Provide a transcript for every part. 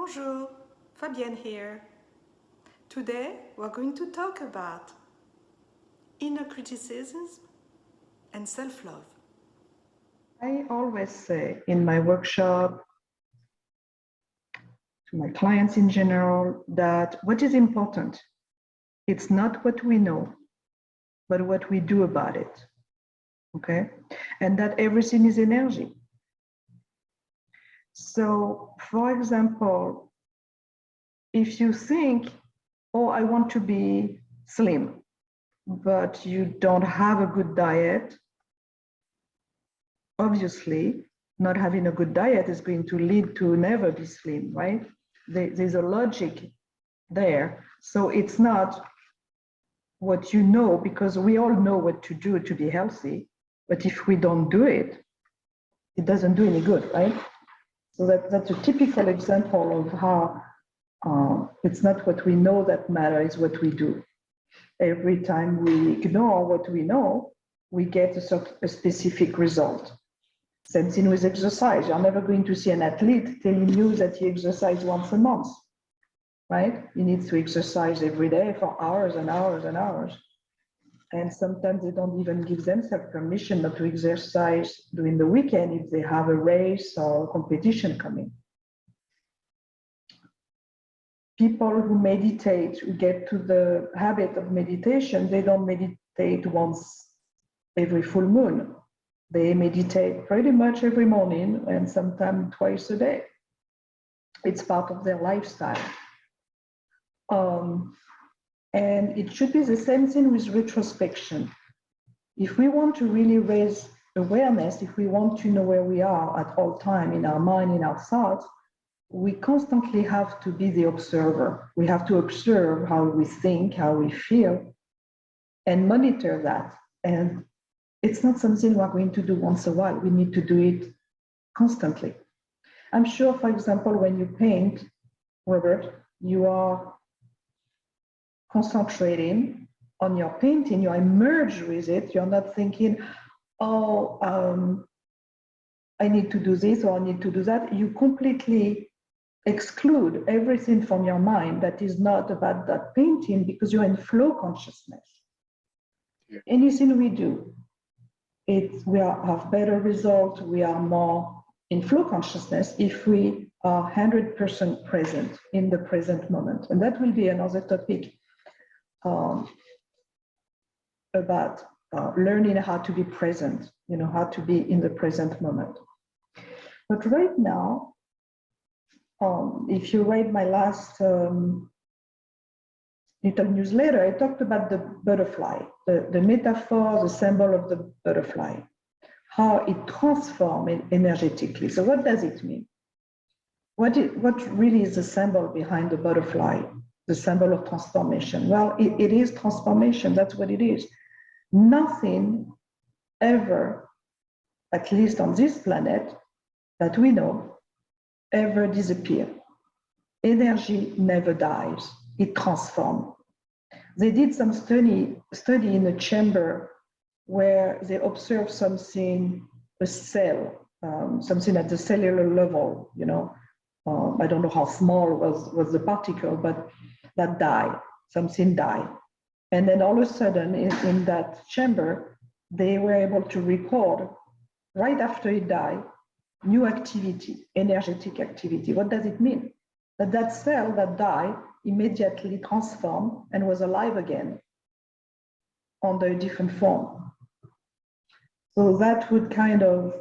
Bonjour, Fabienne here. Today we're going to talk about inner criticism and self-love. I always say in my workshop, to my clients in general, that what is important, it's not what we know, but what we do about it, okay? And that everything is energy. So, for example, if you think, oh, I want to be slim, but you don't have a good diet, obviously, not having a good diet is going to lead to never be slim, right? There's a logic there. So it's not what you know, because we all know what to do to be healthy. But if we don't do it, it doesn't do any good, right? So that's a typical example of how it's not what we know that matters, it's what we do. Every time we ignore what we know, we get a specific result. Same thing with exercise. You're never going to see an athlete telling you that he exercises once a month, right? He needs to exercise every day for hours and hours and hours. And sometimes they don't even give themselves permission not to exercise during the weekend if they have a race or a competition coming. People who meditate, who get to the habit of meditation, they don't meditate once every full moon. They meditate pretty much every morning and sometimes twice a day. It's part of their lifestyle. And it should be the same thing with retrospection. If we want to really raise awareness, if we want to know where we are at all time in our mind, in our thoughts, we constantly have to be the observer. We have to observe how we think, how we feel, and monitor that. And it's not something we're going to do once a while. We need to do it constantly. I'm sure, for example, when you paint, Robert, you are concentrating on your painting, you're immersed with it. You're not thinking, oh, I need to do this or I need to do that. You completely exclude everything from your mind that is not about that painting because you're in flow consciousness. Yeah. Anything we do, we have better results, we are more in flow consciousness if we are 100% present in the present moment. And that will be another topic about learning how to be present, how to be in the present moment. But right now, if you read my last little newsletter, I talked about the butterfly, the metaphor, the symbol of the butterfly, how it transforms energetically. So what does it mean? What really is the symbol behind the butterfly, the symbol of transformation? Well, it is transformation. That's what it is. Nothing ever, at least on this planet that we know, ever disappear. Energy never dies. It transforms. They did some study in a chamber where they observed something, a cell, something at the cellular level, I don't know how small was the particle, but that died, something died. And then all of a sudden in that chamber, they were able to record right after it died, new activity, energetic activity. What does it mean? That cell that died immediately transformed and was alive again under a different form. So that would kind of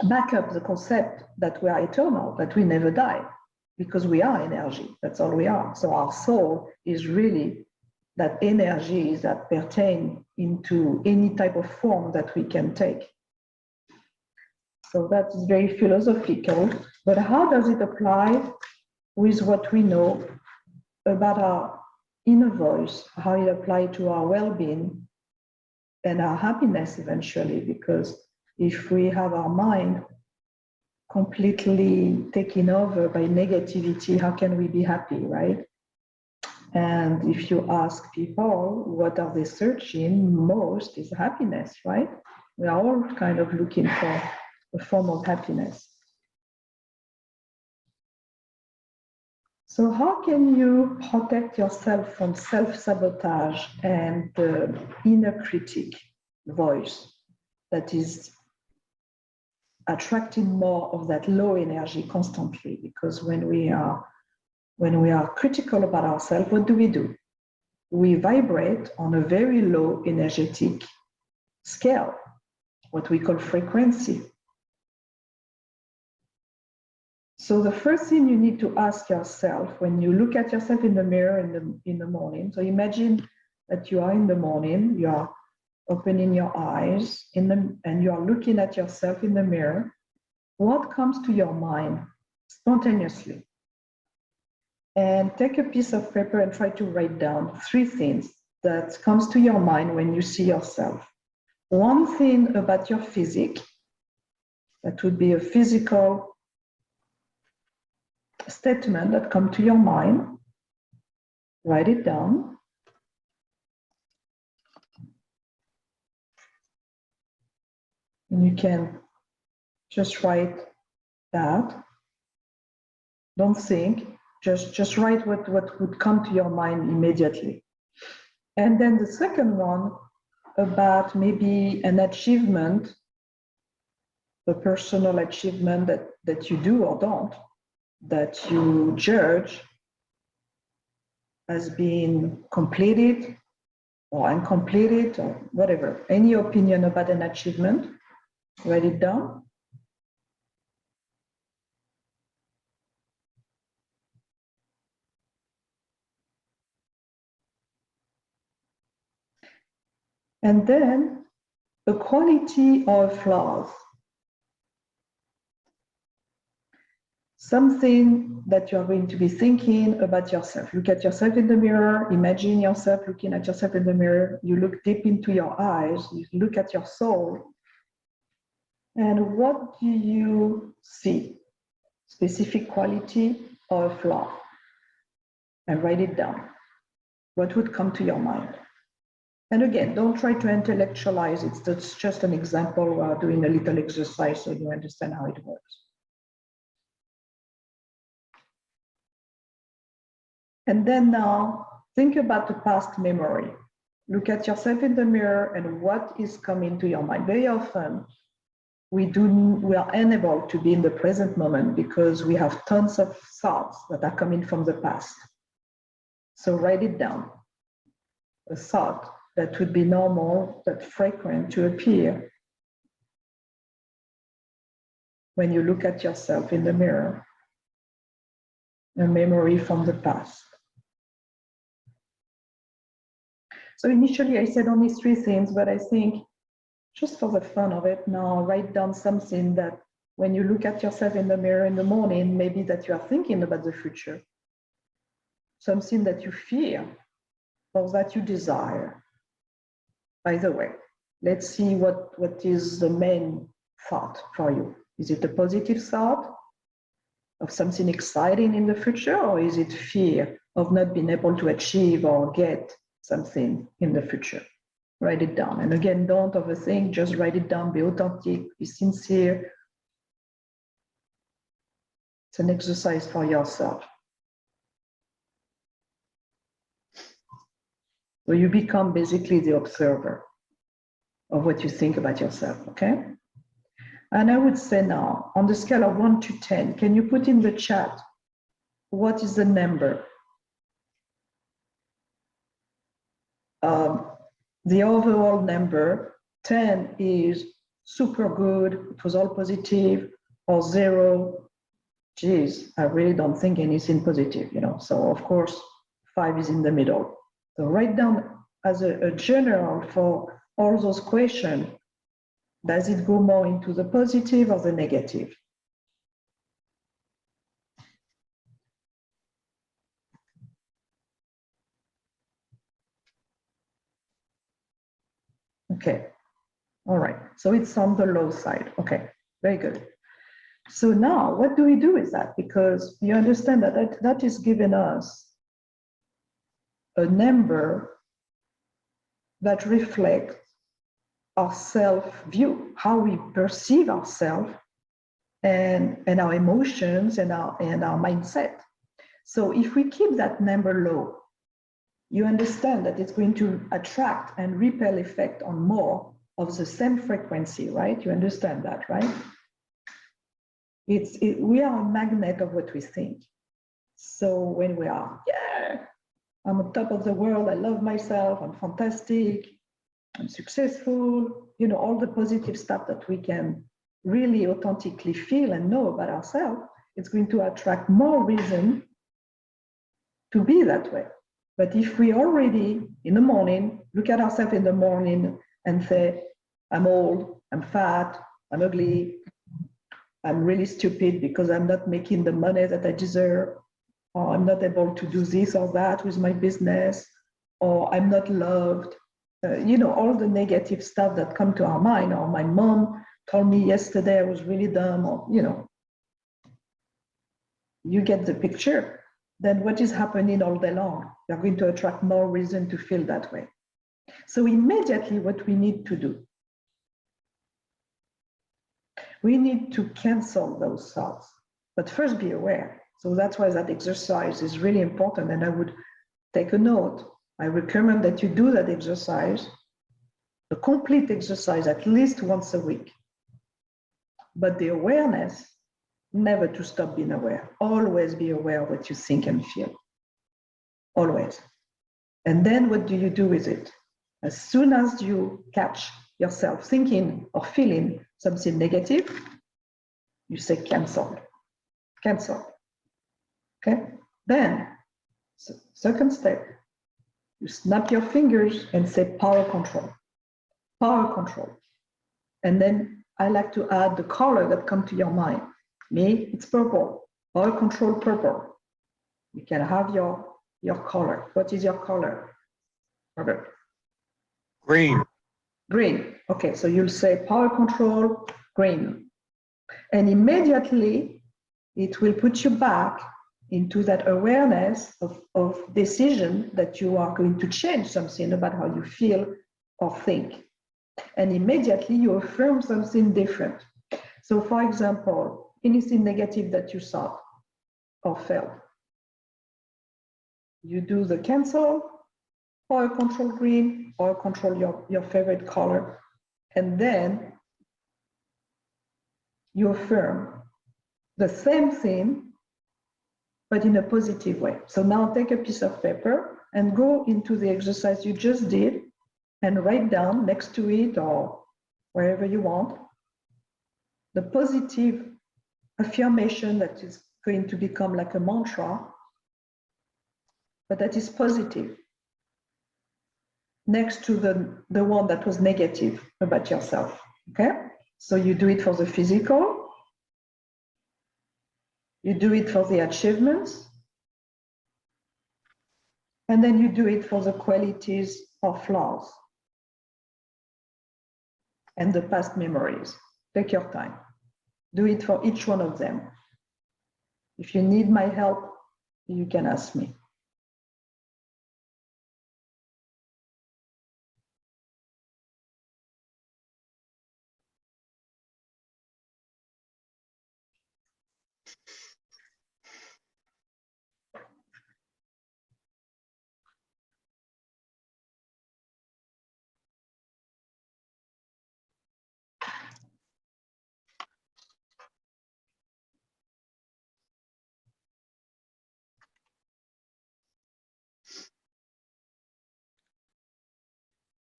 back up the concept that we are eternal, that we never die, because we are energy. That's all we are. So our soul is really that energy that pertain into any type of form that we can take. So that's very philosophical, but how does it apply with what we know about our inner voice, how it applies to our well-being and our happiness eventually? Because if we have our mind completely taken over by negativity, how can we be happy, right? And if you ask people what are they searching most, is happiness, right? We are all kind of looking for a form of happiness. So how can you protect yourself from self-sabotage and the inner critic voice that is attracting more of that low energy constantly? Because when we are critical about ourselves, what do? We vibrate on a very low energetic scale, what we call frequency. So the first thing you need to ask yourself when you look at yourself in the mirror in the morning, so imagine that you are in the morning, you are opening your eyes and you are looking at yourself in the mirror. What comes to your mind spontaneously? And take a piece of paper and try to write down 3 things that comes to your mind when you see yourself. One thing about your physique, that would be a physical statement that come to your mind. Write it down. And you can just write that. Don't think, just write what would come to your mind immediately. And then the second one about maybe an achievement, a personal achievement that you do or don't, that you judge as being completed or uncompleted or whatever. Any opinion about an achievement, write it down. And then a quality or flaws. Something that you're going to be thinking about yourself. Look at yourself in the mirror, imagine yourself looking at yourself in the mirror. You look deep into your eyes, you look at your soul. And what do you see? Specific quality or flaw? And write it down. What would come to your mind? And again, don't try to intellectualize it. That's just an example. We're doing a little exercise so you understand how it works. And then now, think about the past memory. Look at yourself in the mirror and what is coming to your mind. Very often, we are unable to be in the present moment because we have tons of thoughts that are coming from the past. So write it down. A thought that would be normal, but frequent to appear when you look at yourself in the mirror. A memory from the past. So initially I said only 3 things, but I think just for the fun of it, now write down something that when you look at yourself in the mirror in the morning, maybe that you are thinking about the future, something that you fear or that you desire. By the way, let's see what is the main thought for you. Is it a positive thought of something exciting in the future, or is it fear of not being able to achieve or get something in the future? Write it down. And again, don't overthink, just write it down, be authentic, be sincere. It's an exercise for yourself. So you become basically the observer of what you think about yourself, okay? And I would say now, on the scale of 1 to 10, can you put in the chat, what is the number? The overall number, 10 is super good, it was all positive, or 0, geez, I really don't think anything positive, So of course, 5 is in the middle. So write down as a general for all those questions, does it go more into the positive or the negative? Okay, all right, so it's on the low side. Okay, very good. So now what do we do with that? Because you understand that is giving us a number that reflects our self-view, how we perceive ourselves and our emotions and our mindset. So if we keep that number low, you understand that it's going to attract and repel effect on more of the same frequency, right? You understand that, right? We are a magnet of what we think. So when we are, yeah, I'm on top of the world, I love myself, I'm fantastic, I'm successful, you know, all the positive stuff that we can really authentically feel and know about ourselves, it's going to attract more reason to be that way. But if we already in the morning look at ourselves in the morning and say, I'm old, I'm fat, I'm ugly, I'm really stupid because I'm not making the money that I deserve, or I'm not able to do this or that with my business, or I'm not loved, you know, all the negative stuff that come to our mind, or my mom told me yesterday I was really dumb, or, you know, you get the picture. Then what is happening all day long? You're going to attract more reason to feel that way. So immediately what we need to do, we need to cancel those thoughts, but first be aware. So that's why that exercise is really important. And I would take a note. I recommend that you do that exercise, the complete exercise at least once a week. But the awareness, never to stop being aware. Always be aware of what you think and feel. Always. And then what do you do with it? As soon as you catch yourself thinking or feeling something negative, you say cancel. Cancel. Okay? Then, second step, you snap your fingers and say power control. Power control. And then I like to add the color that comes to your mind. Me, it's purple. Power control purple. You can have your color. What is your color, Robert? Green. Green. Okay, so you'll say power control green. And immediately it will put you back into that awareness of decision that you are going to change something about how you feel or think. And immediately you affirm something different. So for example, anything negative that you thought or felt, you do the cancel, or control green, or control your favorite color, and then you affirm the same thing, but in a positive way. So now take a piece of paper and go into the exercise you just did and write down next to it or wherever you want the positive affirmation that is going to become like a mantra, but that is positive, next to the one that was negative about yourself. Okay? So you do it for the physical, you do it for the achievements, and then you do it for the qualities or flaws and the past memories. Take your time. Do it for each one of them. If you need my help, you can ask me.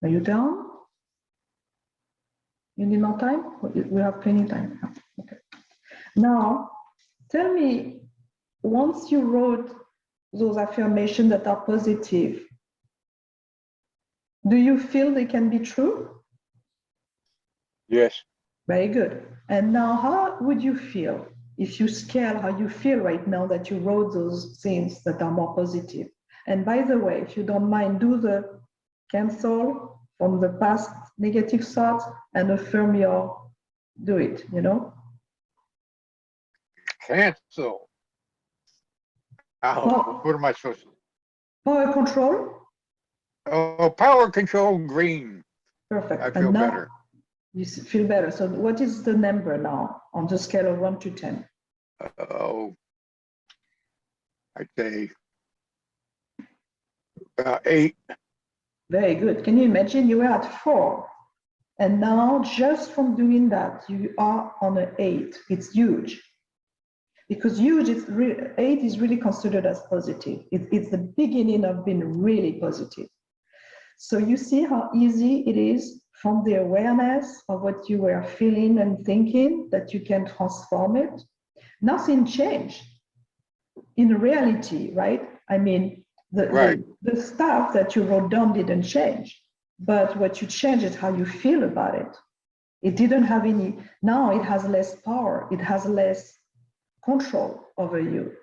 Are you down? You need more time? We have plenty of time. Okay. Now, tell me, once you wrote those affirmations that are positive, do you feel they can be true? Yes. Very good. And now, how would you feel if you scale how you feel right now that you wrote those things that are more positive? And by the way, if you don't mind, do the cancel from the past negative thoughts and affirm your, do it, you know? Cancel. Oh, what am I supposed to? Power control. Oh, power control green. Perfect. I feel better. You feel better. So what is the number now on the scale of 1 to 10? Oh, I'd say about 8. Very good. Can you imagine you were at 4? And now just from doing that, you are on an 8. It's huge. Because huge, 8 is really considered as positive. It's the beginning of being really positive. So you see how easy it is from the awareness of what you were feeling and thinking that you can transform it. Nothing changed in reality, right? I mean, Right. the stuff that you wrote down didn't change, but what you changed is how you feel about it. It didn't have any, now it has less power, it has less control over you.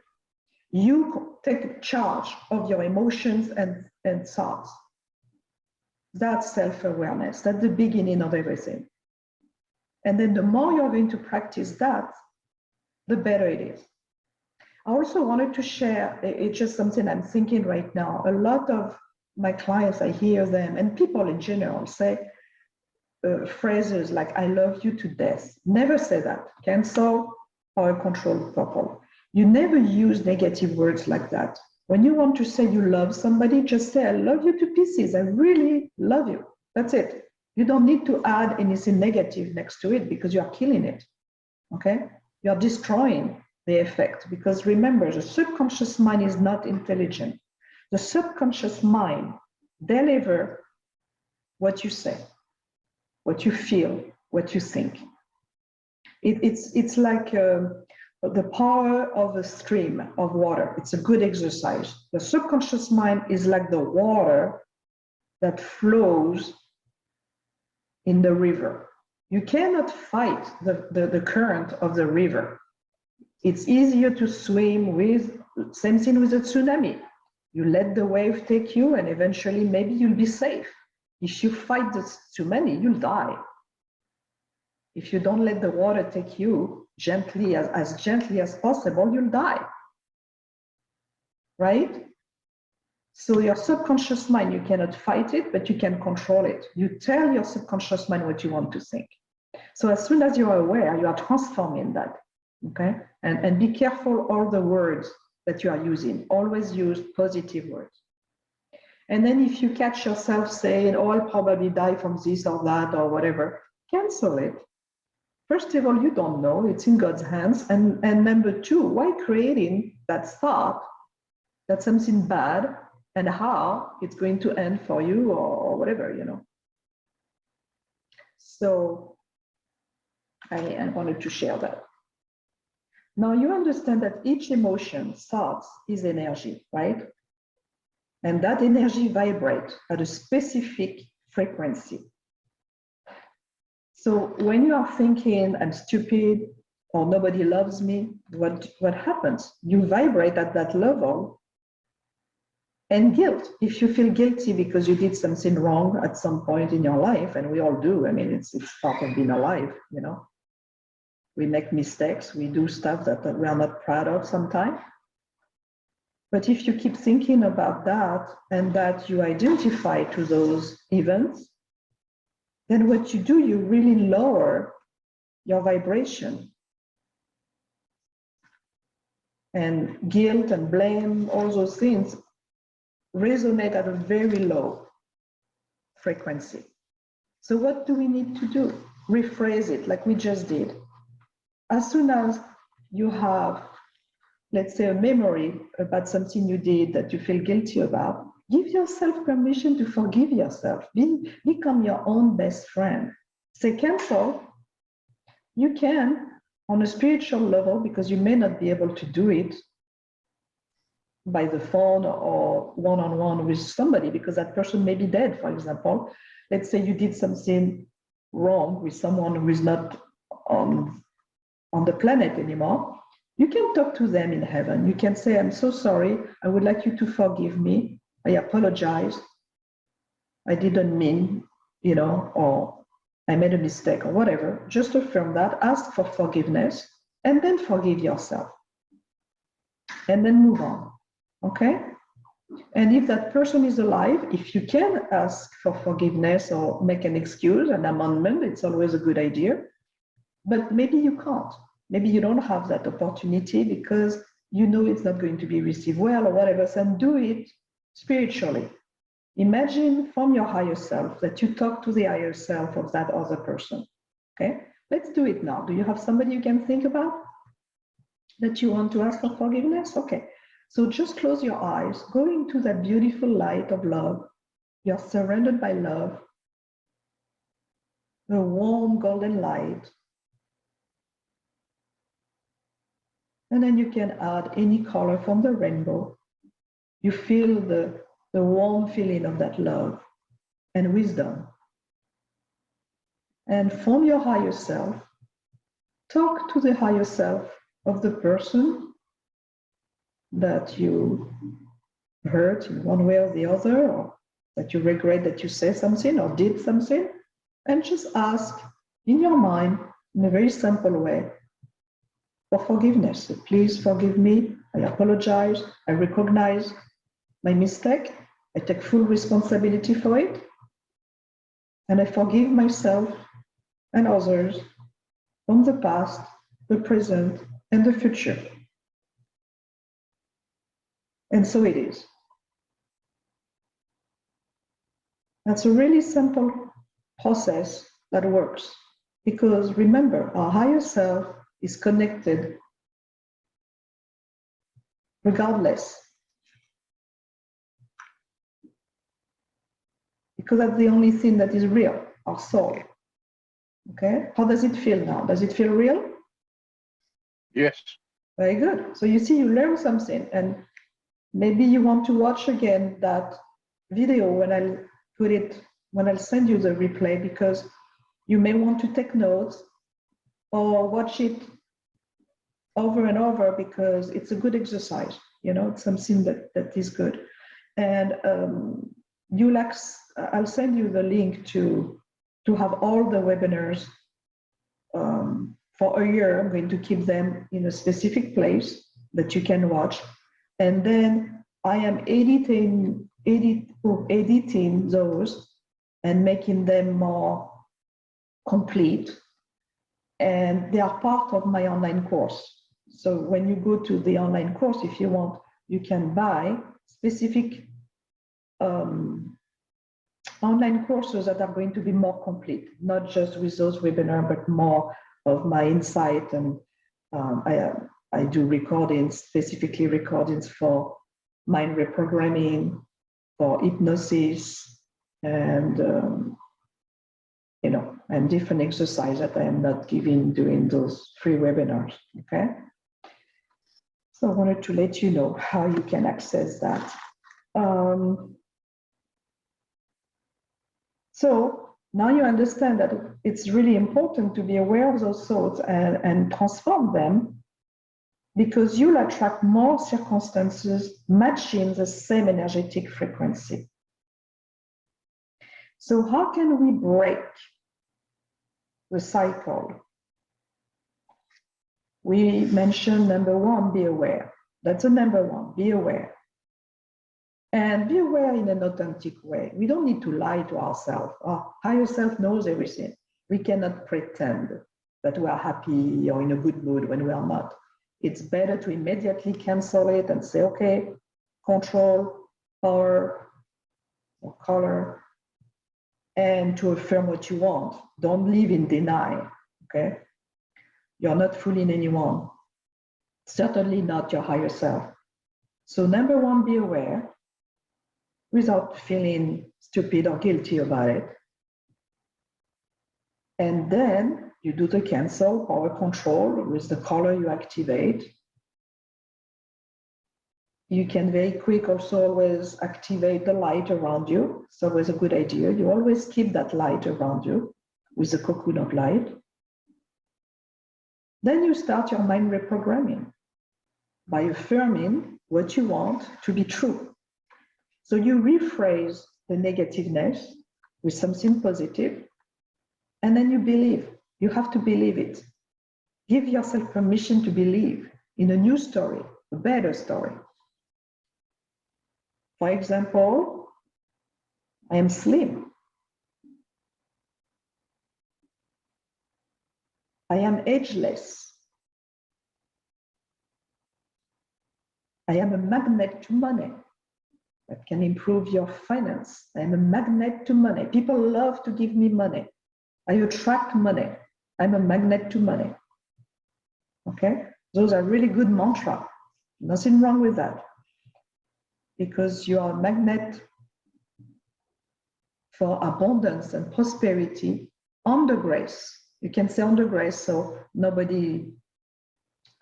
You take charge of your emotions and thoughts. That's self-awareness. That's the beginning of everything. And then the more you're going to practice that, the better it is. I also wanted to share, it's just something I'm thinking right now. A lot of my clients, I hear them, and people in general say phrases like, I love you to death. Never say that. Cancel or a control couple. You never use negative words like that. When you want to say you love somebody, just say, I love you to pieces. I really love you. That's it. You don't need to add anything negative next to it because you are killing it. Okay? You are destroying the effect, because remember, the subconscious mind is not intelligent. The subconscious mind delivers what you say, what you feel, what you think. It's like the power of a stream of water. It's a good exercise. The subconscious mind is like the water that flows in the river. You cannot fight the current of the river. It's easier to swim with, same thing with a tsunami. You let the wave take you and eventually maybe you'll be safe. If you fight the tsunami, you'll die. If you don't let the water take you gently, as gently as possible, you'll die. Right? So your subconscious mind, you cannot fight it, but you can control it. You tell your subconscious mind what you want to think. So as soon as you are aware, you are transforming that. Okay? And be careful all the words that you are using. Always use positive words. And then if you catch yourself saying, oh, I'll probably die from this or that or whatever, cancel it. First of all, you don't know, it's in God's hands. And number two, why creating that thought that something bad and how it's going to end for you or whatever, you know. So I wanted to share that. Now you understand that each emotion, thoughts, is energy, right? And that energy vibrates at a specific frequency. So when you are thinking, I'm stupid, or nobody loves me, what happens? You vibrate at that level. And guilt, if you feel guilty because you did something wrong at some point in your life, and we all do, I mean, it's part of being alive, you know. We make mistakes, we do stuff that we are not proud of sometimes. But if you keep thinking about that and that you identify to those events, then what you do, you really lower your vibration. And guilt and blame, all those things resonate at a very low frequency. So what do we need to do? Rephrase it like we just did. As soon as you have, let's say, a memory about something you did that you feel guilty about, give yourself permission to forgive yourself. Become your own best friend. Say cancel. You can on a spiritual level, because you may not be able to do it by the phone or one-on-one with somebody, because that person may be dead, for example. Let's say you did something wrong with someone who is not on the planet anymore. You can talk to them in heaven. You can say, I'm so sorry. I would like you to forgive me. I apologize. I didn't mean, you know, or I made a mistake or whatever. Just affirm that, ask for forgiveness, and then forgive yourself. And then move on. Okay? And if that person is alive, if you can ask for forgiveness or make an excuse, an amendment, it's always a good idea. But maybe you can't. Maybe you don't have that opportunity because you know it's not going to be received well or whatever, so do it spiritually. Imagine from your higher self that you talk to the higher self of that other person. Okay, let's do it now. Do you have somebody you can think about that you want to ask for forgiveness? Okay, so just close your eyes, go into that beautiful light of love. You're surrounded by love, a warm golden light. And then you can add any color from the rainbow. You feel the warm feeling of that love and wisdom. And from your higher self, talk to the higher self of the person that you hurt in one way or the other, or that you regret that you said something or did something, and just ask in your mind, in a very simple way, for forgiveness. So please forgive me. I apologize. I recognize my mistake. I take full responsibility for it. And I forgive myself and others from the past, the present, and the future. And so it is. That's a really simple process that works. Because remember, our higher self is connected regardless. Because that's the only thing that is real, our soul. Okay, how does it feel now? Does it feel real? Yes. Very good. So you see, you learn something, and maybe you want to watch again that video when I'll send you the replay, because you may want to take notes or watch it over and over, because it's a good exercise. You know, it's something that is good. And I'll send you the link to have all the webinars for a year. I'm going to keep them in a specific place that you can watch. And then I am editing those and making them more complete. And they are part of my online course. So when you go to the online course, if you want, you can buy specific online courses that are going to be more complete, not just with those webinars, but more of my insight. And I do recordings, specifically recordings for mind reprogramming, for hypnosis, and and different exercises that I am not giving during those free webinars. Okay. So I wanted to let you know how you can access that. So now you understand that it's really important to be aware of those thoughts and transform them, because you'll attract more circumstances matching the same energetic frequency. So how can we break the cycle? We mentioned number one, be aware. That's a number one, be aware. And be aware in an authentic way. We don't need to lie to ourselves. Our higher self knows everything. We cannot pretend that we are happy or in a good mood when we are not. It's better to immediately cancel it and say, okay, control, power, or color, and to affirm what you want. Don't live in denial, okay? You're not fooling anyone. Certainly not your higher self. So number one, be aware without feeling stupid or guilty about it. And then you do the cancel, power, control with the color you activate. You can very quick also always activate the light around you. It's always a good idea. You always keep that light around you with a cocoon of light. Then you start your mind reprogramming by affirming what you want to be true. So you rephrase the negativeness with something positive, and then you believe. You have to believe it. Give yourself permission to believe in a new story, a better story. For example, I am slim. I am ageless. I am a magnet to money. That can improve your finance. I am a magnet to money. People love to give me money. I attract money. I'm a magnet to money. Okay? Those are really good mantra. Nothing wrong with that. Because you are a magnet for abundance and prosperity under grace. You can say under grace, so nobody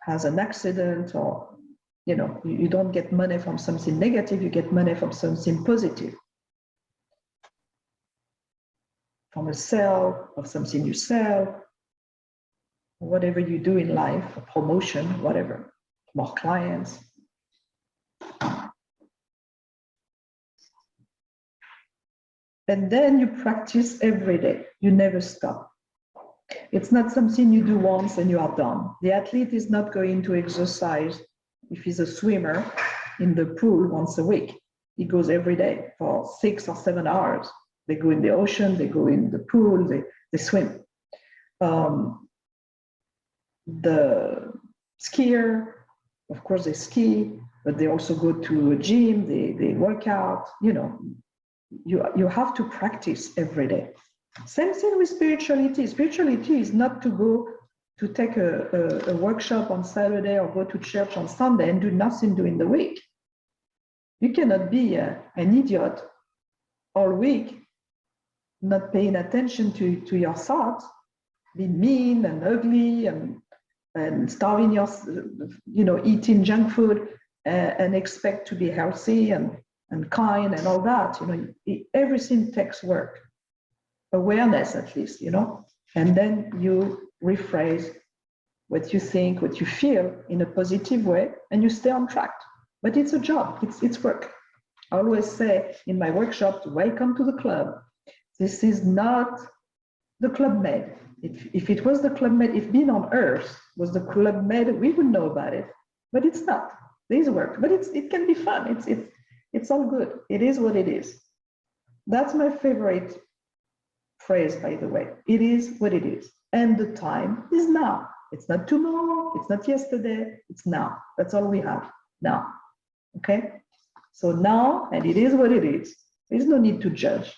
has an accident, or you don't get money from something negative, you get money from something positive. From a sale of something you sell, whatever you do in life, a promotion, whatever, more clients. And then you practice every day. You never stop. It's not something you do once and you are done. The athlete is not going to exercise if he's a swimmer in the pool once a week. He goes every day for 6 or 7 hours. They go in the ocean, they go in the pool, they swim. The skier, of course, they ski, but they also go to a gym, they work out. You have to practice every day. Same thing with spirituality. Spirituality is not to go to take a workshop on Saturday or go to church on Sunday and do nothing during the week. You cannot be an idiot all week, not paying attention to your thoughts, be mean and ugly and starving eating junk food and expect to be healthy and kind and all that. Everything takes work, awareness at least, and then you rephrase what you think, what you feel in a positive way, and you stay on track. But it's a job, it's work. I always say in my workshops, welcome to the club. This is not the Club Med. If it was the Club Med, if being on Earth was the Club Med, we would know about it. But it's not. There's work, but it can be fun. It's all good. It is what it is. That's my favorite phrase, by the way. It is what it is. And the time is now. It's not tomorrow. It's not yesterday. It's now. That's all we have now. Okay? So now, and it is what it is. There's no need to judge.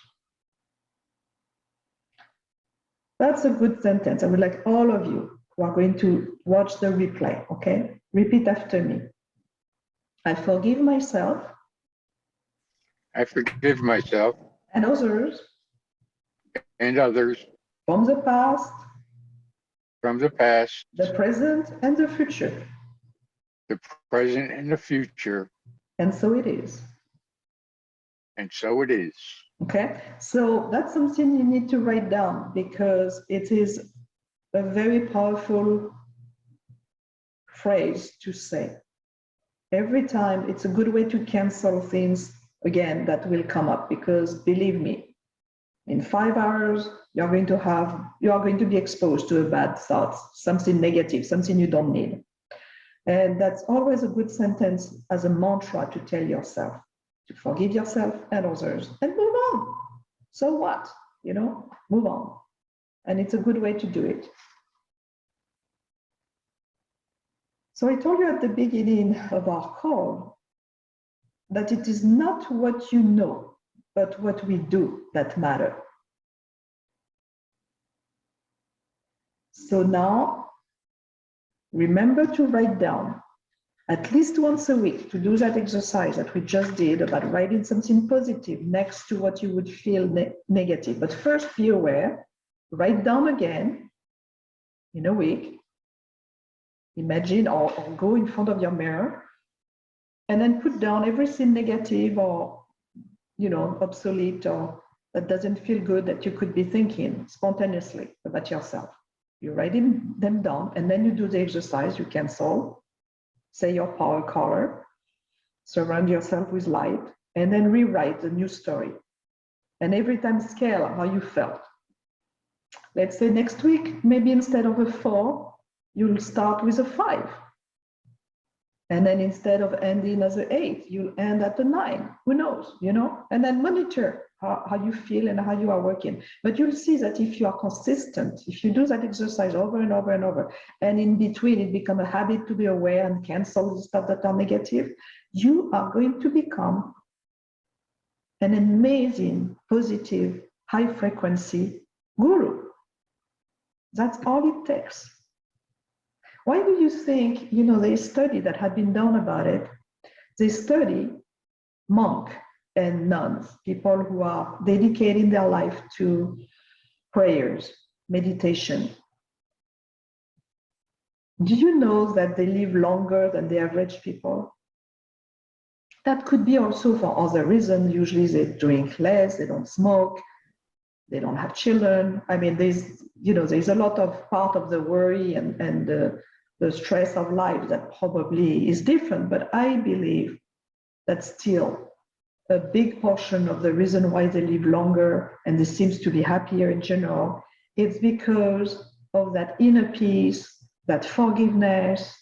That's a good sentence. I would like all of you who are going to watch the replay, okay? Repeat after me. I forgive myself. I forgive myself And others. and others From the past. from the past, The present and the future. the present and the future, And so it is. and so it is. Okay, so that's something you need to write down because it is a very powerful phrase to say. Every time, it's a good way to cancel things again that will come up, because believe me, in 5 hours, you are going to be exposed to a bad thought, something negative, something you don't need. And that's always a good sentence as a mantra to tell yourself, to forgive yourself and others and move on. So what? Move on. And it's a good way to do it. So I told you at the beginning of our call that it is not what you know, but what we do that matter. So now, remember to write down at least once a week, to do that exercise that we just did about writing something positive next to what you would feel negative. But first, be aware, write down again in a week, imagine or go in front of your mirror, and then put down everything negative or obsolete or that doesn't feel good that you could be thinking spontaneously about yourself. You're writing them down, and then you do the exercise. You cancel, say your power color, surround yourself with light, and then rewrite the new story. And every time scale how you felt. Let's say next week, maybe instead of a 4, you'll start with a 5. And then instead of ending as an 8, you'll end at a 9. Who knows, And then monitor how you feel and how you are working. But you'll see that if you are consistent, if you do that exercise over and over and over, and in between it becomes a habit to be aware and cancel the stuff that are negative, you are going to become an amazing, positive, high frequency guru. That's all it takes. Why do you think, there's a study that had been done about it? They study monks and nuns, people who are dedicating their life to prayers, meditation. Do you know that they live longer than the average people? That could be also for other reasons. Usually they drink less, they don't smoke, they don't have children. I mean, there's a lot of part of the worry and the stress of life that probably is different, but I believe that still a big portion of the reason why they live longer and they seem to be happier in general, it's because of that inner peace, that forgiveness,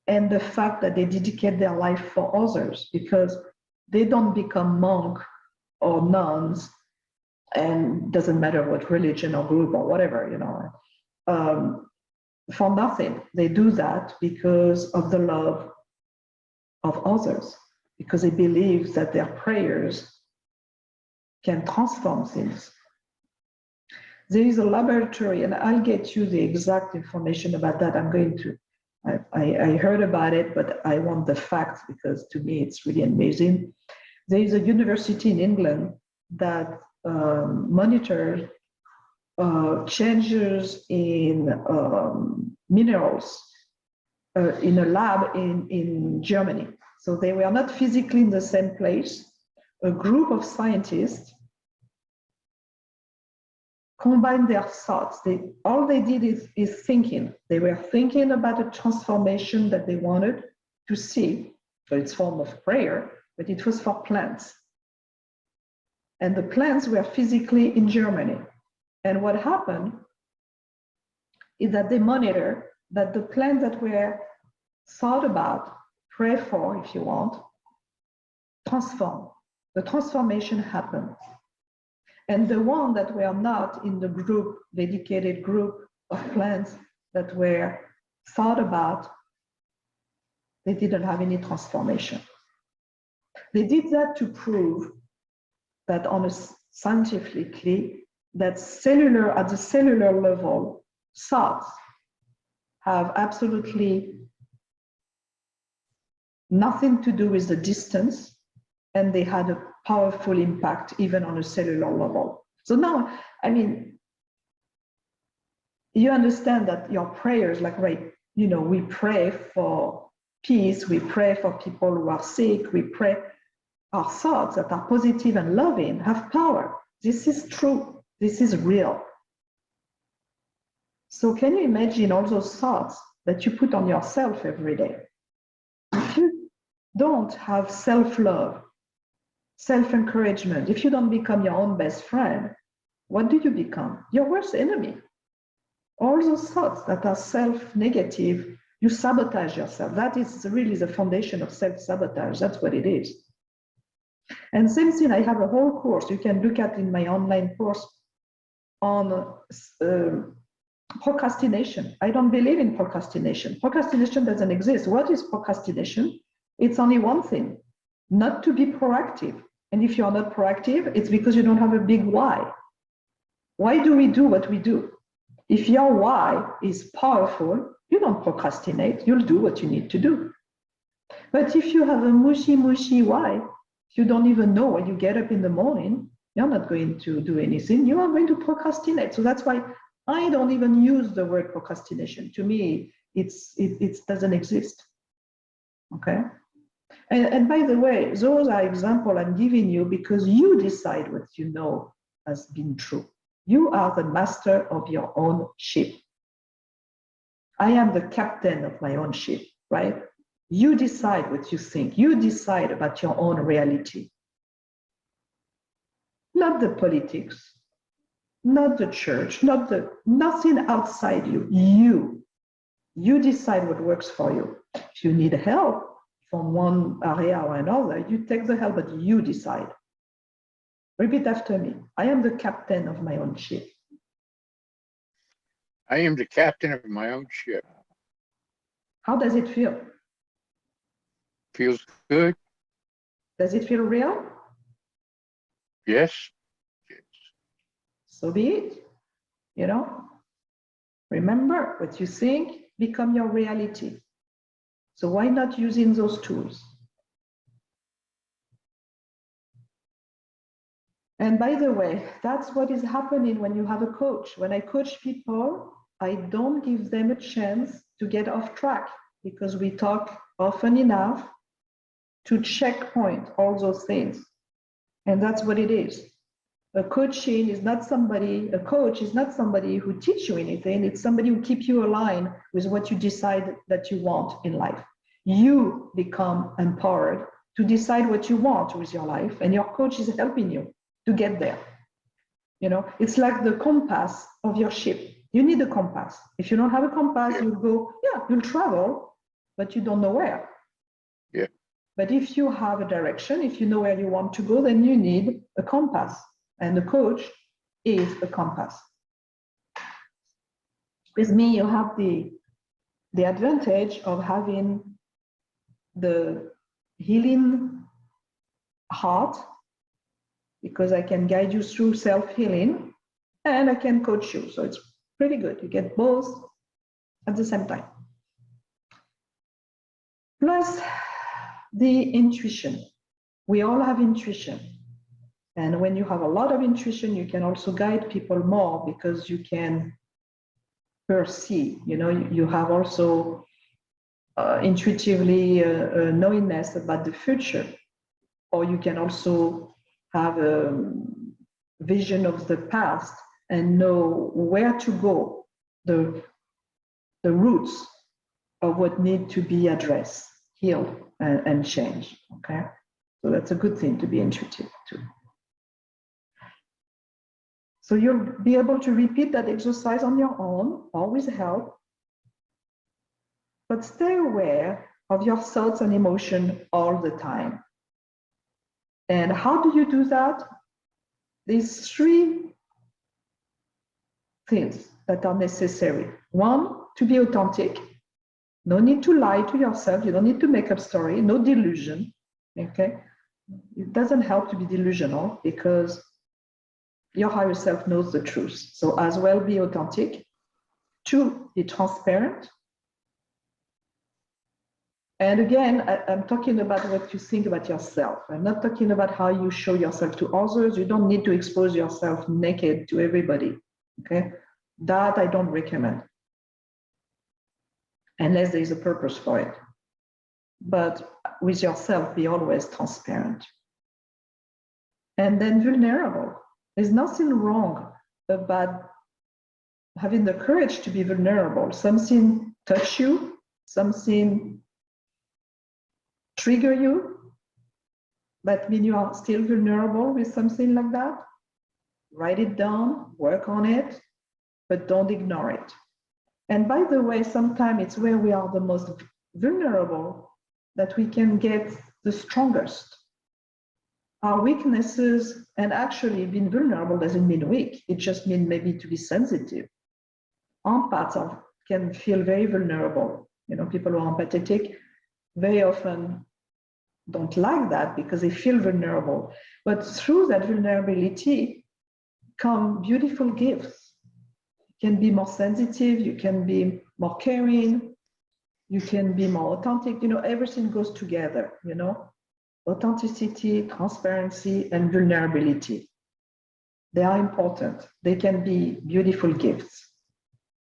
and the fact that they dedicate their life for others, because they don't become monk or nuns, and doesn't matter what religion or group or whatever, for nothing. They do that because of the love of others, because they believe that their prayers can transform things. There is a laboratory, and I'll get you the exact information about that. I heard about it, but I want the facts because to me it's really amazing. There is a university in England that monitors changes in minerals in a lab in Germany. So they were not physically in the same place. A group of scientists combined their thoughts. All they did is thinking. They were thinking about a transformation that they wanted to see. So it's form of prayer, but it was for plants. And the plants were physically in Germany. And what happened is that they monitor that the plants that were thought about, pray for if you want, transform. The transformation happened. And the ones that were not in the group, dedicated group of plants that were thought about, they didn't have any transformation. They did that to prove that scientifically, that at the cellular level, thoughts have absolutely nothing to do with the distance, and they had a powerful impact even on a cellular level. So now, I mean, you understand that your prayers, we pray for peace, we pray for people who are sick, we pray, our thoughts that are positive and loving have power. This is true, this is real. So can you imagine all those thoughts that you put on yourself every day? If you don't have self-love, self-encouragement, if you don't become your own best friend, what do you become? Your worst enemy. All those thoughts that are self-negative, you sabotage yourself. That is really the foundation of self-sabotage. That's what it is. And same thing, I have a whole course you can look at in my online course on procrastination. I don't believe in procrastination. Procrastination doesn't exist. What is procrastination? It's only one thing, not to be proactive. And if you're not proactive, it's because you don't have a big why. Why do we do what we do? If your why is powerful, you don't procrastinate, you'll do what you need to do. But if you have a mushy why, you don't even know when you get up in the morning, you're not going to do anything, you are going to procrastinate. So that's why I don't even use the word procrastination. To me, it doesn't exist, okay? And by the way, those are examples I'm giving you because you decide what you know has been true. You are the master of your own ship. I am the captain of my own ship, right? You decide what you think. You decide about your own reality. Not the politics, not the church, nothing outside you. You decide what works for you. If you need help from one area or another, you take the help, but you decide. Repeat after me. I am the captain of my own ship. I am the captain of my own ship. How does it feel? Feels good? Does it feel real? Yes. Yes. So be it. You know, remember, what you think become your reality. So why not using those tools? And by the way, that's what is happening when you have a coach. When I coach people, I don't give them a chance to get off track because we talk often enough to checkpoint all those things. And that's what it is. A coach is not somebody who teach you anything. It's somebody who keeps you aligned with what you decide that you want in life. You become empowered to decide what you want with your life, and your coach is helping you to get there. You know, it's like the compass of your ship. You need a compass. If you don't have a compass, you'll travel, but you don't know where. Yeah. But if you have a direction, if you know where you want to go, then you need a compass. And the coach is a compass. With me, you have the advantage of having the healing heart, because I can guide you through self-healing and I can coach you. So it's pretty good. You get both at the same time. Plus the intuition. We all have intuition. And when you have a lot of intuition, you can also guide people more because you can perceive, you have also intuitively knowingness about the future, or you can also have a vision of the past and know where to go, the roots of what need to be addressed, healed, and changed. Okay, so that's a good thing to be intuitive too. So you'll be able to repeat that exercise on your own, always help, but stay aware of your thoughts and emotion all the time. And how do you do that? These three things that are necessary. One, to be authentic. No need to lie to yourself. You don't need to make up story. No delusion. Okay? It doesn't help to be delusional because your higher self knows the truth. So as well, be authentic. Two, be transparent. And again, I'm talking about what you think about yourself. I'm not talking about how you show yourself to others. You don't need to expose yourself naked to everybody. Okay? That I don't recommend, unless there is a purpose for it. But with yourself, be always transparent. And then vulnerable. There's nothing wrong about having the courage to be vulnerable. Something touch you, something trigger you, that means you are still vulnerable with something like that. Write it down, work on it, but don't ignore it. And by the way, sometimes it's where we are the most vulnerable that we can get the strongest. Our weaknesses, and actually being vulnerable doesn't mean weak. It just means maybe to be sensitive. Empaths can feel very vulnerable. People who are empathetic very often don't like that because they feel vulnerable. But through that vulnerability come beautiful gifts. You can be more sensitive, you can be more caring, you can be more authentic. Everything goes together, Authenticity, transparency, and vulnerability. They are important. They can be beautiful gifts.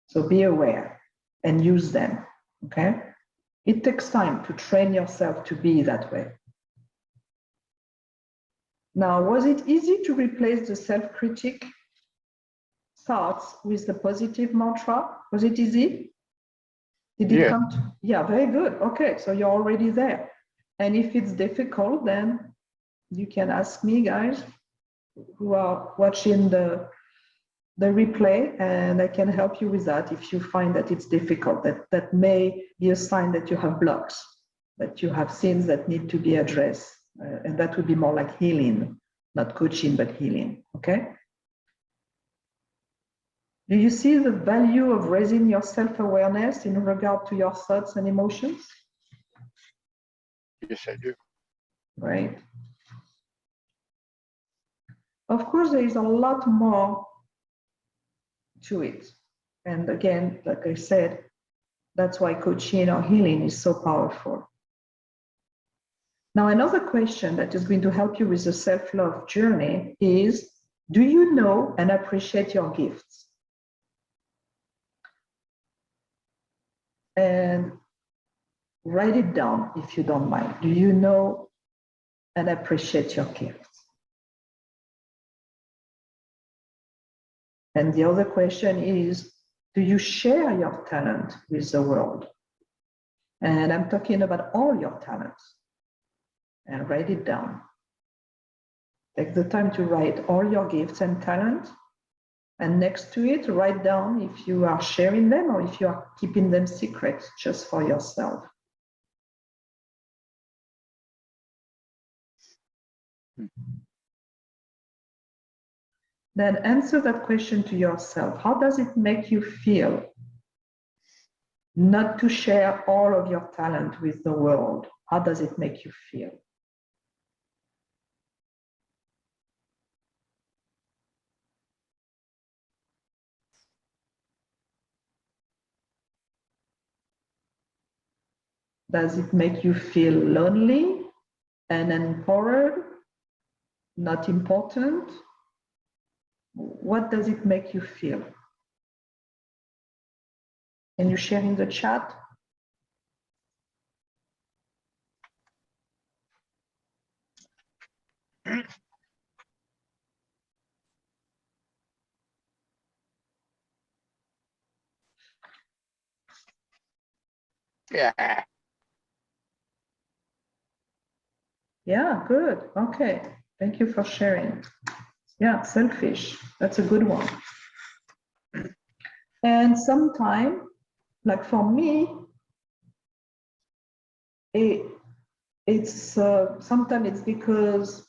So be aware and use them, okay? It takes time to train yourself to be that way. Now, was it easy to replace the self-critic thoughts with the positive mantra? Was it easy? Did it come to? Yeah, very good. Okay, so you're already there. And if it's difficult, then you can ask me, guys, who are watching the replay, and I can help you with that if you find that it's difficult. That may be a sign that you have blocks, that you have things that need to be addressed, and that would be more like healing not coaching, but healing, okay? Do you see the value of raising your self-awareness in regard to your thoughts and emotions? Yes, I do. Right. Of course, there is a lot more to it. And again, like I said, that's why coaching or healing is so powerful. Now, another question that is going to help you with the self-love journey is, do you know and appreciate your gifts? And write it down if you don't mind. Do you know and appreciate your gifts? And the other question is, do you share your talent with the world? And I'm talking about all your talents. And write it down. Take the time to write all your gifts and talents. And next to it, write down if you are sharing them or if you are keeping them secret just for yourself. Then answer that question to yourself. How does it make you feel not to share all of your talent with the world? How does it make you feel? Does it make you feel lonely and empowered, not important? What does it make you feel? Can you share in the chat? Yeah. Yeah, good. Okay. Thank you for sharing. Yeah, selfish. That's a good one. And sometimes, like for me, sometimes it's because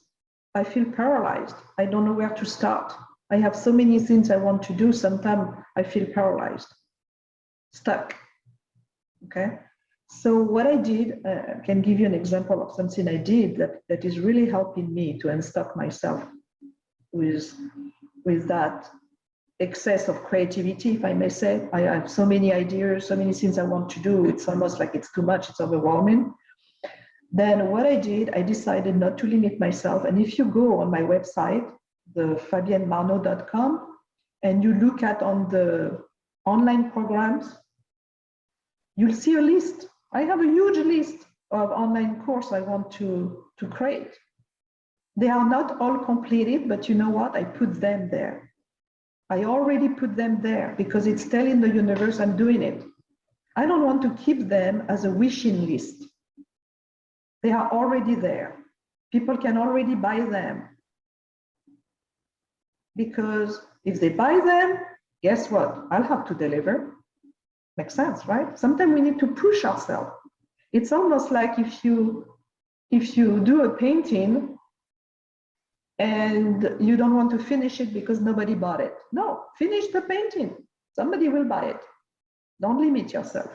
I feel paralyzed. I don't know where to start. I have so many things I want to do. Sometimes I feel paralyzed, stuck. Okay. So what I did, I can give you an example of something I did that is really helping me to unstuck myself with that excess of creativity, if I may say. I have so many ideas, so many things I want to do. It's almost like it's too much, it's overwhelming. Then what I did, I decided not to limit myself. And if you go on my website, the fabiennemarneau.com, and you look at on the online programs, you'll see a list. I have a huge list of online courses I want to create. They are not all completed, but you know what? I put them there. I already put them there because it's telling the universe I'm doing it. I don't want to keep them as a wishing list. They are already there. People can already buy them. Because if they buy them, guess what? I'll have to deliver. Makes sense, right? Sometimes we need to push ourselves. It's almost like if you do a painting and you don't want to finish it because nobody bought it. No, finish the painting. Somebody will buy it. Don't limit yourself.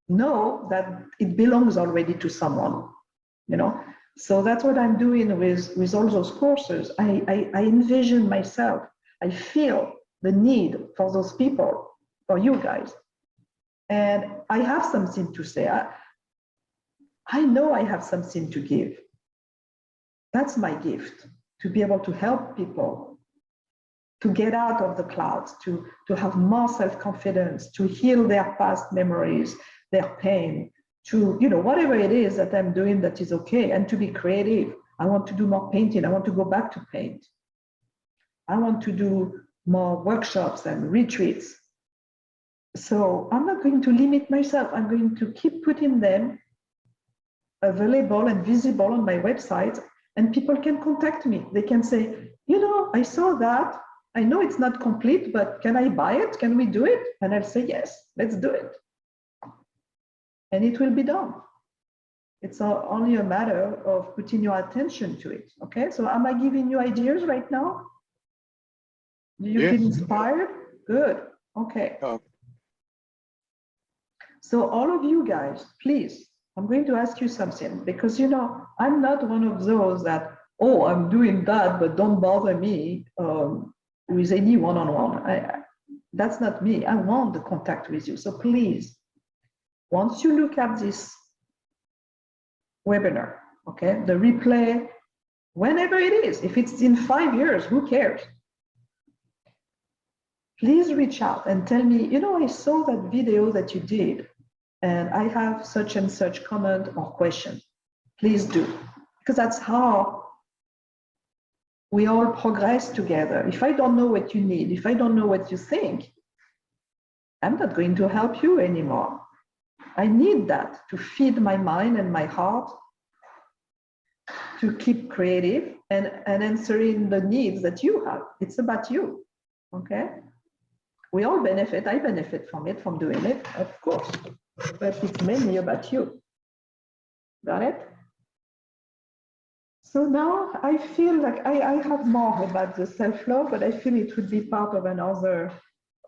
Know that it belongs already to someone, you know? So that's what I'm doing with all those courses. I envision myself. I feel the need for those people, for you guys. And I have something to say. I know I have something to give. That's my gift, to be able to help people to get out of the clouds, to have more self-confidence, to heal their past memories, their pain, to, you know, whatever it is that I'm doing that is okay, and to be creative. I want to do more painting. I want to go back to paint. I want to do more workshops and retreats. So I'm not going to limit myself. I'm going to keep putting them available and visible on my website, and people can contact me. They can say, you know, I saw that. I know it's not complete, but can I buy it? Can we do it? And I'll say, yes, let's do it. And it will be done. It's only a matter of putting your attention to it. Okay, so am I giving you ideas right now? Do you Yes. feel inspired? Good. Okay. So all of you guys, please, I'm going to ask you something because, you know, I'm not one of those that, oh, I'm doing that, but don't bother me with any one-on-one. That's not me. I want the contact with you. So please, once you look at this webinar, okay, the replay, whenever it is, if it's in 5 years, who cares? Please reach out and tell me, you know, I saw that video that you did and I have such and such comment or question. Please do, because that's how we all progress together. If I don't know what you need, if I don't know what you think, I'm not going to help you anymore. I need that to feed my mind and my heart to keep creative and answering the needs that you have. It's about you, okay? We all benefit. I benefit from it, from doing it, of course, but it's mainly about you. Got it? So now I feel like I have more about the self-love, but I feel it would be part of another.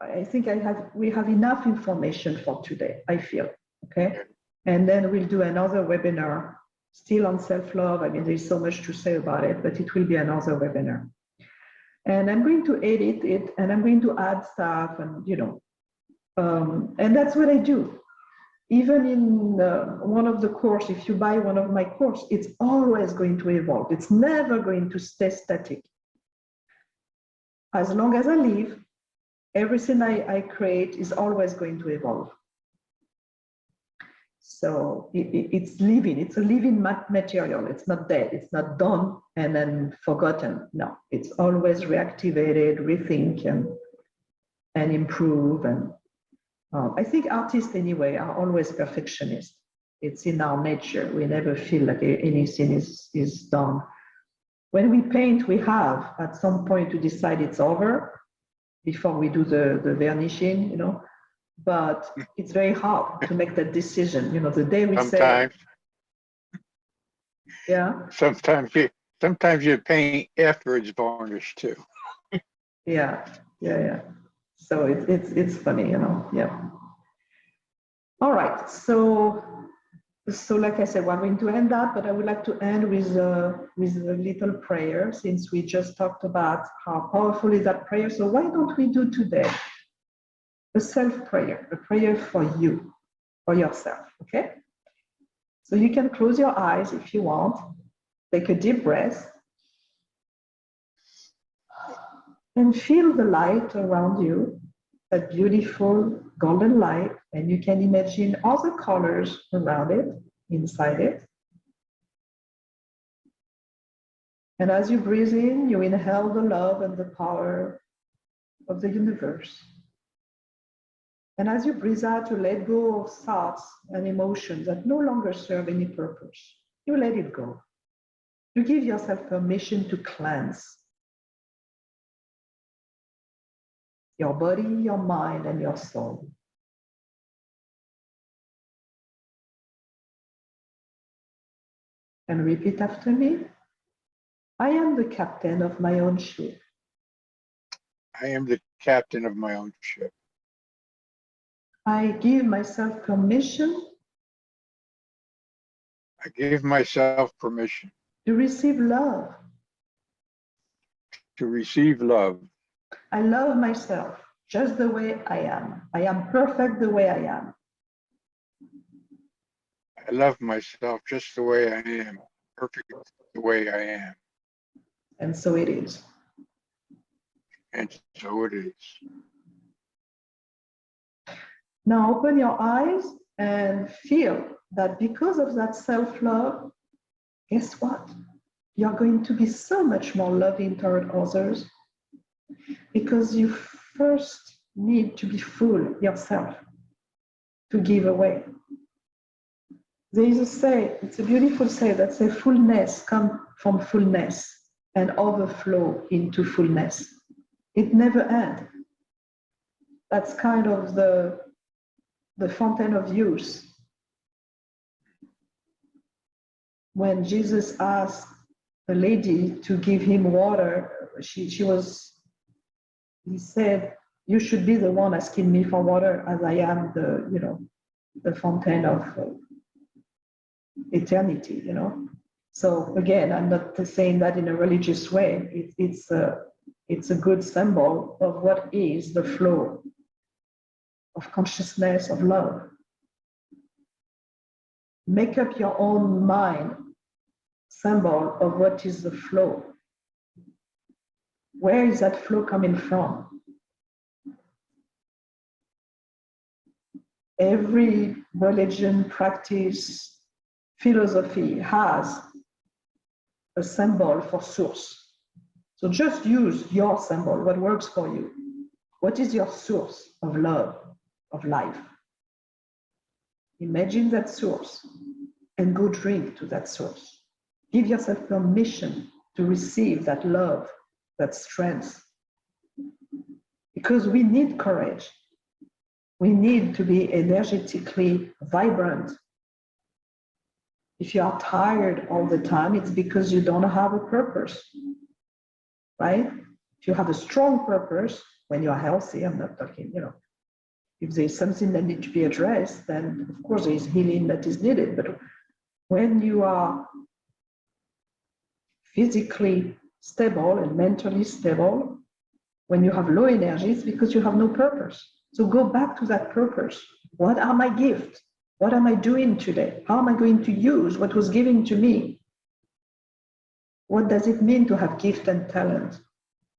I think we have enough information for today, I feel, okay? And then we'll do another webinar still on self-love. I mean, there's so much to say about it, but it will be another webinar. And I'm going to edit it and I'm going to add stuff and, you know, and that's what I do. Even in one of the course, if you buy one of my course, it's always going to evolve. It's never going to stay static. As long as I live, everything I create is always going to evolve. So it's living, it's a living material. It's not dead, it's not done and then forgotten. No, it's always reactivated, rethink and improve. And I think artists anyway are always perfectionists. It's in our nature. We never feel like anything is done. When we paint, we have at some point to decide it's over before we do the vernishing, you know, but it's very hard to make that decision. You know, the day we Sometimes. say, yeah. Sometimes you paint after it's varnished too. Yeah. So it's funny, you know. Yeah. All right. So like I said, we're going to end that, but I would like to end with a little prayer since we just talked about how powerful is that prayer. So why don't we do today a self-prayer, a prayer for you, for yourself, okay? So you can close your eyes if you want, take a deep breath, and feel the light around you, that beautiful golden light, and you can imagine all the colors around it, inside it. And as you breathe in, you inhale the love and the power of the universe. And as you breathe out, you let go of thoughts and emotions that no longer serve any purpose. You let it go. You give yourself permission to cleanse your body, your mind, and your soul. And repeat after me. I am the captain of my own ship. I am the captain of my own ship. I give myself permission I give myself permission to receive love. to receive love. I love myself just the way I am. I am perfect the way I am. I love myself just the way I am, perfect the way I am. And so it is. And so it is. Now open your eyes and feel that because of that self-love, guess what? You're going to be so much more loving toward others because you first need to be full yourself to give away. There is a say, it's a beautiful say that says fullness comes from fullness and overflow into fullness. It never ends. That's kind of the, fountain of youth. when Jesus asked the lady to give him water, he said, you should be the one asking me for water as I am the fountain of eternity, So again, I'm not saying that in a religious way. It's a good symbol of what is the flow of consciousness, of love. Make up your own mind symbol of what is the flow. Where is that flow coming from? Every religion, practice, philosophy has a symbol for source. So just use your symbol, what works for you. What is your source of love, of life? Imagine that source and go drink to that source. Give yourself permission to receive that love, that strength. Because we need courage. We need to be energetically vibrant. If you are tired all the time, it's because you don't have a purpose, right? If you have a strong purpose, when you're healthy, I'm not talking, if there's something that needs to be addressed, then of course there is healing that is needed. But when you are physically stable and mentally stable, when you have low energy, it's because you have no purpose. So go back to that purpose. What are my gifts? What am I doing today? How am I going to use what was given to me? What does it mean to have gift and talent?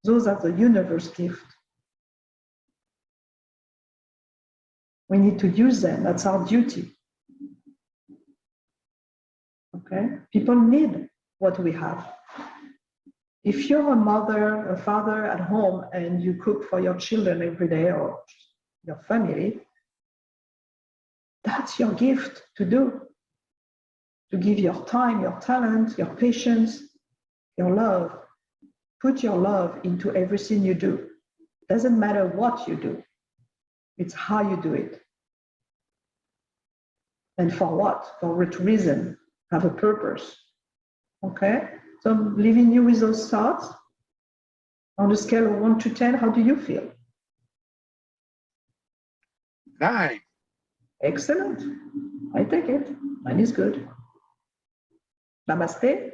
Those are the universe gifts. We need to use them. That's our duty. Okay? People need what we have. If you're a mother, a father at home, and you cook for your children every day or your family, that's your gift to do. To give your time, your talent, your patience, your love. Put your love into everything you do. Doesn't matter what you do. It's how you do it. And for what? For what reason? Have a purpose. Okay? So I'm leaving you with those thoughts. On a scale of 1 to 10, how do you feel? 9. Excellent. I take it. Mine is good. Namaste.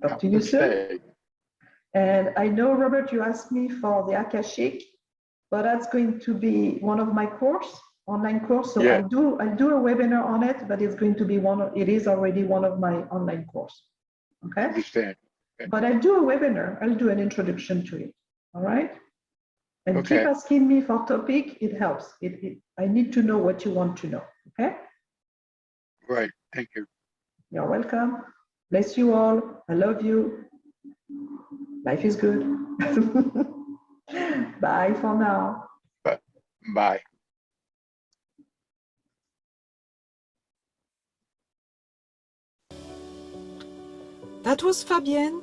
Talk to you soon. Namaste. And I know, Robert, you asked me for the Akashic, but that's going to be one of my online course. So Yeah. I'll do a webinar on it, but it's going to be it is already one of my online course. Okay? Understand. Okay. But I'll do a webinar. I'll do an introduction to it. All right? And Okay. keep asking me for topic. It helps. I need to know what you want to know. Okay? Right. Thank you. You're welcome. Bless you all. I love you. Life is good. Bye for now. Bye. That was Fabienne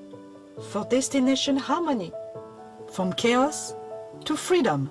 for Destination Harmony, from chaos to freedom.